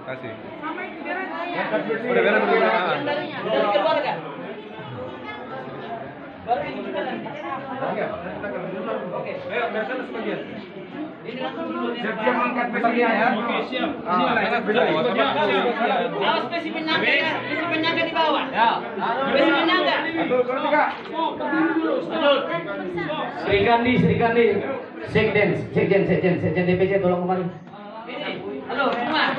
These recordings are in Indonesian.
Kasih. Udah beres berdua. Dari keluarga. Baru ini kita Oke. Ayo, biarkan sebagian. Ini langsung dulu. Siap angkat sebagian ya. Oke, siap. Awas spesimen naga ya. Spesimen naga di bawah. Ya. Spesimen naga. Satu, dua, tiga. Sri Kandi, Sekjen DPC tolong kembali. Halo, semua.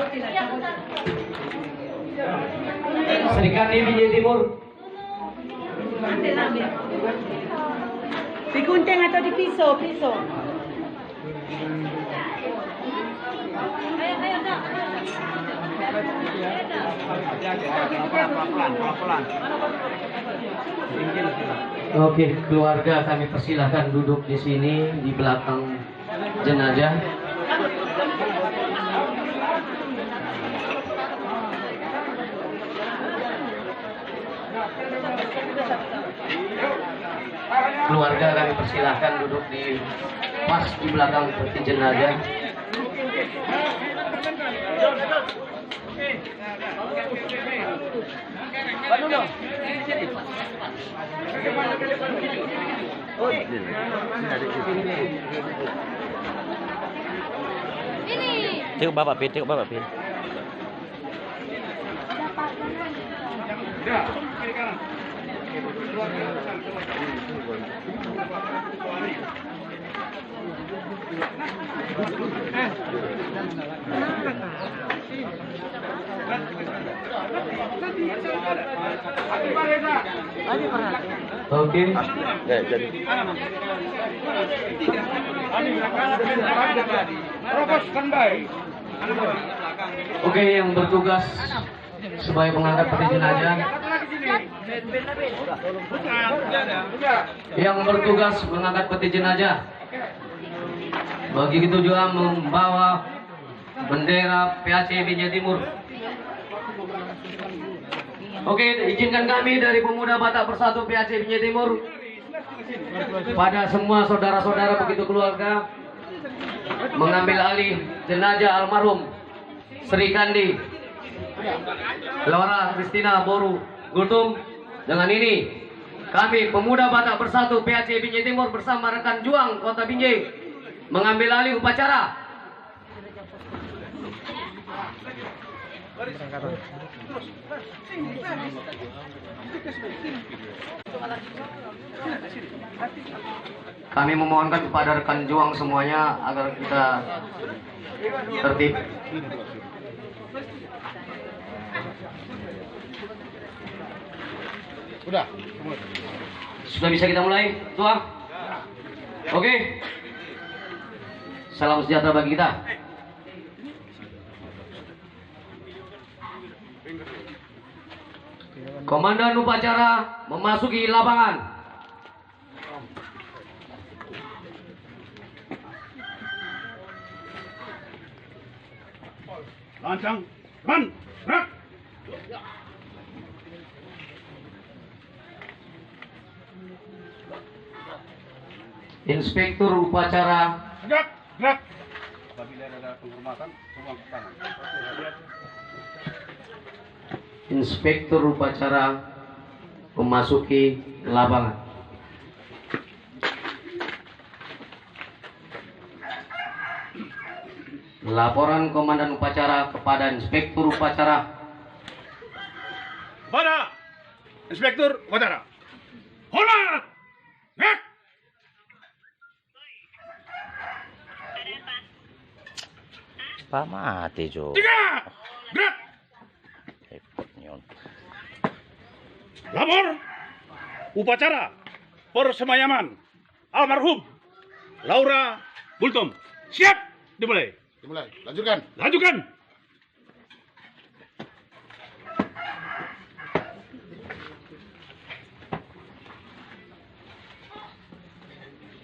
Sri Kandi Binjai Timur. Digunting atau dipisau? Pisau. Ayo, Kak. Pelan-pelan. Oke, keluarga kami persilahkan duduk di sini di belakang jenazah. Keluarga kami persilahkan duduk di pas di belakang peti jenazah. Tengok Bapak Pin, tengok Bapak Pin. Ya, kiri kanan. Oke. Oke, yang bertugas sebagai pengangkat peti jenazah. Yang bertugas mengangkat peti jenazah. Begitu juga membawa bendera PAC Binjai Timur. Oke, izinkan kami dari Pemuda Batak Bersatu PAC Binjai Timur pada semua saudara-saudara begitu keluarga mengambil alih jenazah almarhum Sri Kandi Laura Kristina Boru Gultum. Dengan ini kami Pemuda Batak Bersatu PAC Binjai Timur bersama rekan juang Kota Binjai mengambil alih upacara. Kami memohonkan kepada rekan juang semuanya agar kita tertib. Sudah bisa kita mulai, Tua? Oke. Salam sejahtera bagi kita. Komandan upacara memasuki lapangan. Lancang, ban, gerak. Inspektur upacara Gerak, gerak. Apabila ada penghormatan, semua ke kanan. Inspektur upacara memasuki lapangan. Laporan Komandan Upacara kepada Inspektur Upacara. Pada Inspektur Upacara. Hormat! Gerak! Pak mati Jo. Tiga! Gerak! Repot nyon. Lapor upacara persemayaman almarhum Laura Gultom. Siap dimulai. Lanjutkan.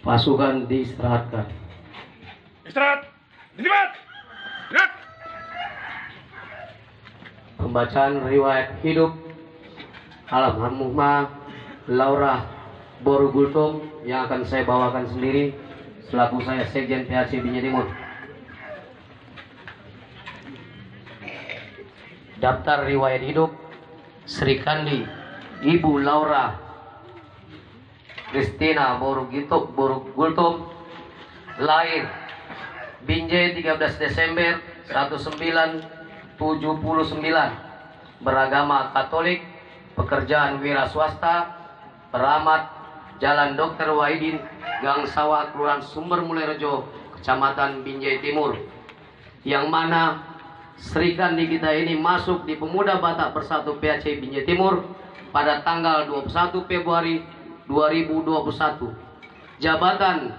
Pasukan diistirahatkan. Istirahat. Di tempat. Gerak. Pembacaan riwayat hidup almarhumah Laura Boru Gultom yang akan saya bawakan sendiri selaku saya Sekjen PAC Binjai Timur. Daftar riwayat hidup Sri Kandi Ibu Laura Kristina Borugultom, lahir Binjai 13 Desember 1979, beragama Katolik, pekerjaan wira swasta, peramat, Jalan Dr. Wahidin, Gang Sawah, Kelurahan Sumber Mulerejo, Kecamatan Binjai Timur, yang mana Sri Kandi kita ini masuk di Pemuda Batak Bersatu PAC Binjai Timur pada tanggal 21 Februari 2021. Jabatan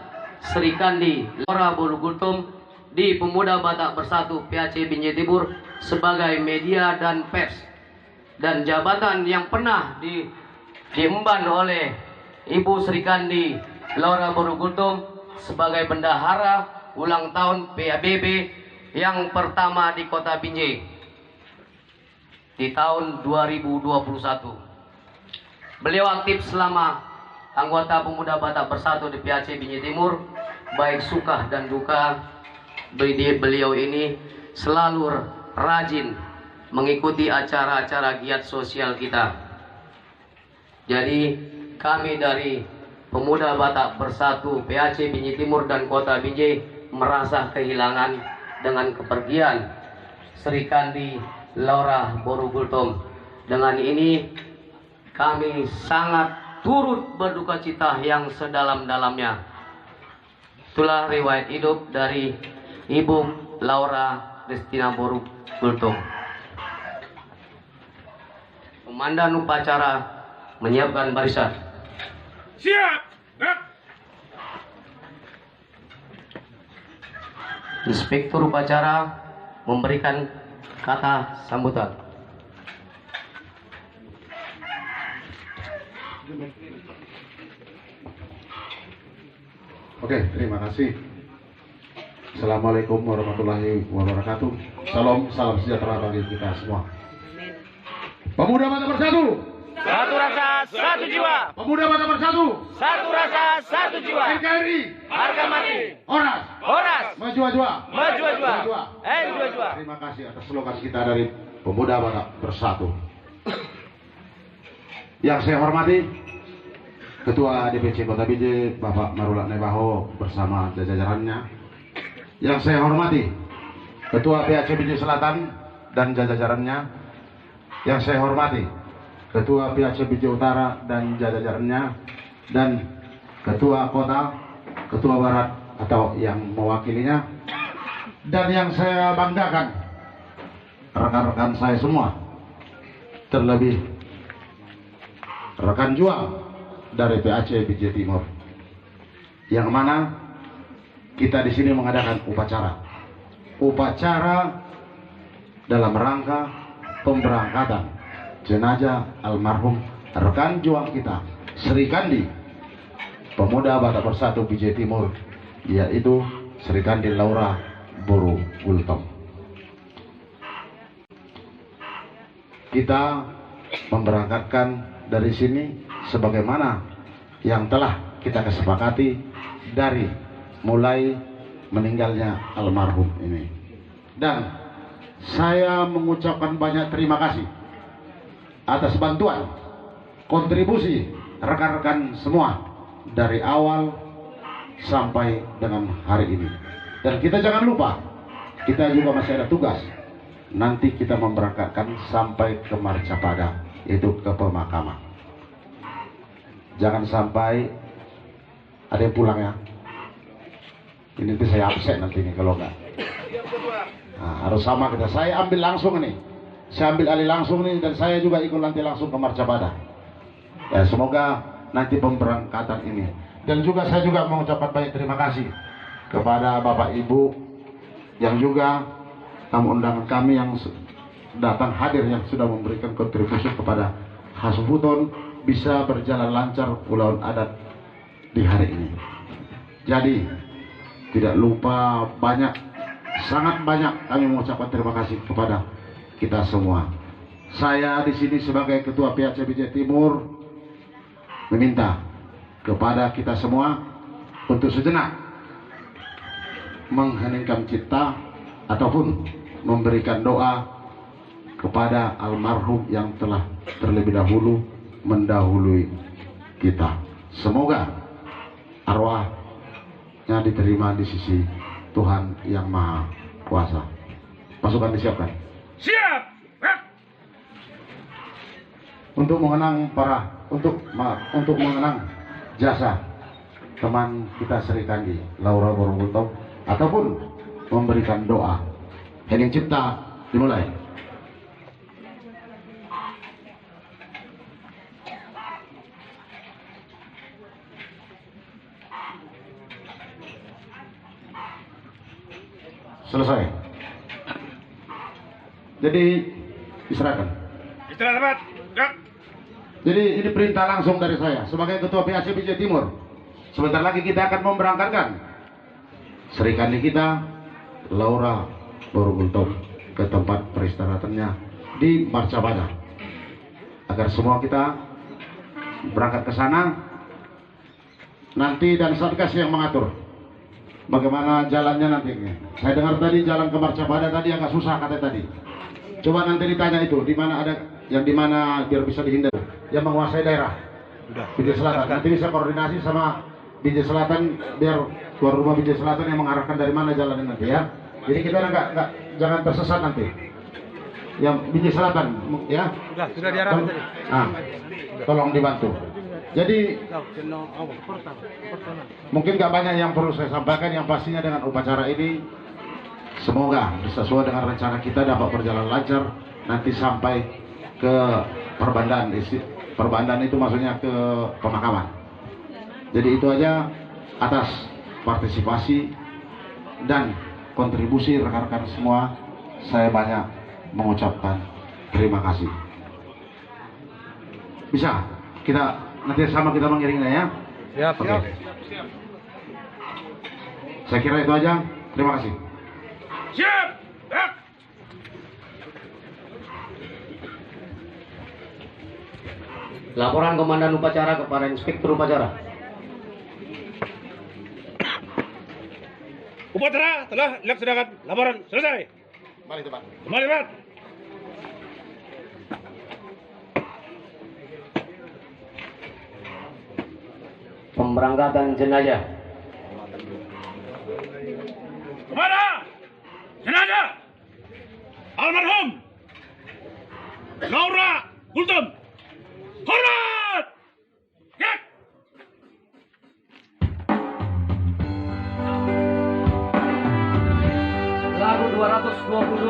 Sri Kandi Laura Borugultom di Pemuda Batak Bersatu PAC Binjai Timur sebagai media dan pers, dan jabatan yang pernah diemban oleh Ibu Sri Kandi Laura Borugultom sebagai bendahara ulang tahun PABB yang pertama di Kota Binjai di tahun 2021. Beliau aktif selama anggota Pemuda Batak Bersatu di PAC Binjai Timur, baik suka dan duka. Beliau ini selalu rajin mengikuti acara-acara giat sosial kita. Jadi kami dari Pemuda Batak Bersatu PAC Binjai Timur dan Kota Binjai merasa kehilangan dengan kepergian Sri Kandi Laura Borugultom. Dengan ini kami sangat turut berduka cita yang sedalam-dalamnya. Itulah riwayat hidup dari Ibu Laura Kristina Borugultom. Komandan upacara menyiapkan barisan. Siap. Inspektur upacara memberikan kata sambutan. Oke, terima kasih. Assalamualaikum warahmatullahi wabarakatuh. Salam sejahtera bagi kita semua. Pemuda Batak Bersatu. Satu rasa, satu jiwa. Pemuda Batak Bersatu. Satu rasa, satu jiwa. NKRI. Harga mati. Oras. Horas. Maju-jua. Maju-jua. Maju-jua. Terima kasih atas slogan kita dari Pemuda Batak Bersatu. Yang saya hormati Ketua DPC Kota Binjai Bapak Marulak Nebaho bersama jajarannya. Yang saya hormati Ketua PAC Binjai Selatan dan jajarannya. Yang saya hormati Ketua PAC Binjai Utara dan jajarannya, dan Ketua Kota, Ketua Barat atau yang mewakilinya, dan yang saya banggakan rekan-rekan saya semua, terlebih rekan juang dari PAC Binjai Timur, yang mana kita di sini mengadakan upacara dalam rangka pemberangkatan jenazah almarhum rekan juang kita Sri Kandi Pemuda Batak Bersatu Binjai Timur, yaitu Sri Kandi Laura Borugultom. Kita memberangkatkan dari sini sebagaimana yang telah kita kesepakati dari mulai meninggalnya almarhum ini. Dan saya mengucapkan banyak terima kasih atas bantuan, kontribusi rekan-rekan semua dari awal sampai dengan hari ini. Dan kita jangan lupa, kita juga masih ada tugas. Nanti kita memberangkatkan sampai ke Marcapada, itu ke pemakaman. Jangan sampai ada yang pulang ya. Ini nanti saya absen nanti nih kalau enggak. Nah, harus sama kita. Saya ambil langsung nih. Saya ambil alih langsung nih, dan saya juga ikut nanti langsung ke Marcapada. Ya, semoga nanti pemberangkatan ini. Dan juga saya juga mengucapkan banyak terima kasih kepada Bapak Ibu yang juga tamu undangan kami yang datang hadir, yang sudah memberikan kontribusi kepada Hasufuton bisa berjalan lancar Pulau Adat di hari ini. Jadi tidak lupa sangat banyak kami mengucapkan terima kasih kepada kita semua. Saya di sini sebagai Ketua PAC Binjai Timur meminta kepada kita semua untuk sejenak mengheningkan cipta ataupun memberikan doa kepada almarhum yang telah terlebih dahulu mendahului kita. Semoga arwahnya diterima di sisi Tuhan Yang Maha Kuasa. Pasukan disiapkan. Siap. Untuk mengenang untuk mengenang jasa teman kita Sri Kandi Laura Borobunto ataupun memberikan doa. Hening cipta dimulai. Selesai. Jadi diserahkan. Istirahat. Ya. Jadi ini perintah langsung dari saya sebagai Ketua PAC Bijaya Timur. Sebentar lagi kita akan memberangkatkan Sri Kandi kita Laura Borobunto ke tempat peristirahatannya di Marcabada. Agar semua kita berangkat ke sana nanti, dan Satgas yang mengatur bagaimana jalannya nanti. Saya dengar tadi jalan ke Marcabada tadi agak susah katanya tadi. Coba nanti ditanya itu di mana ada yang di mana biar bisa dihindari. Yang menguasai daerah Bijaya Selatan nanti bisa koordinasi sama Bijaya Selatan biar tuan rumah Bijaya Selatan yang mengarahkan dari mana jalannya nanti ya. Jadi kita nggak jangan tersesat nanti. Yang Bijaya Selatan ya. Sudah diarahkan tadi. Nah, tolong dibantu. Jadi mungkin nggak banyak yang perlu saya sampaikan. Yang pastinya dengan upacara ini semoga sesuai dengan rencana kita dapat berjalan lancar nanti sampai ke perbandaan. Perbandaan itu maksudnya ke pemakaman. Jadi itu aja atas partisipasi dan kontribusi rekan-rekan semua. Saya banyak mengucapkan terima kasih. Bisa kita nanti sama kita mengiringnya ya. Siap. Oke. Saya kira itu aja. Terima kasih. Siap. Laporan Komandan Upacara kepada Inspektur Upacara. Upacara telah dilaksanakan. Laporan selesai. Kembali tempat. Kembali tempat. Pemberangkatan jenazah. Kepada jenazah almarhum Laura Gultom. Hormat! Ya! Lagu 222.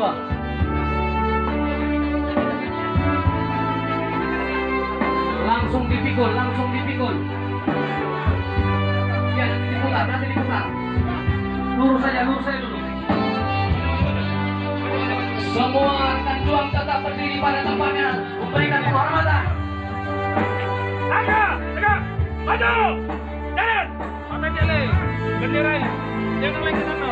Langsung dipikul. Ya, diputar, nanti diputar. Lurus saja dulu. Semua rekan juang tetap berdiri pada tempatnya, memberikan penghormatan. Tegak! Maju! Jalan! Mata jalan! Bendera! Jangan lagi sana!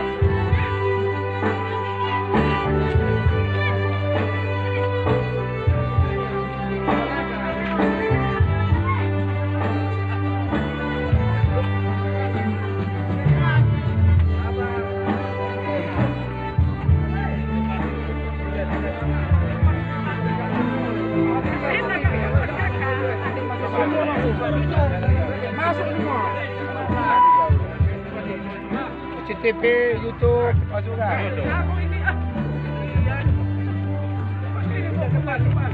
CTP, YouTube, juga. Depan.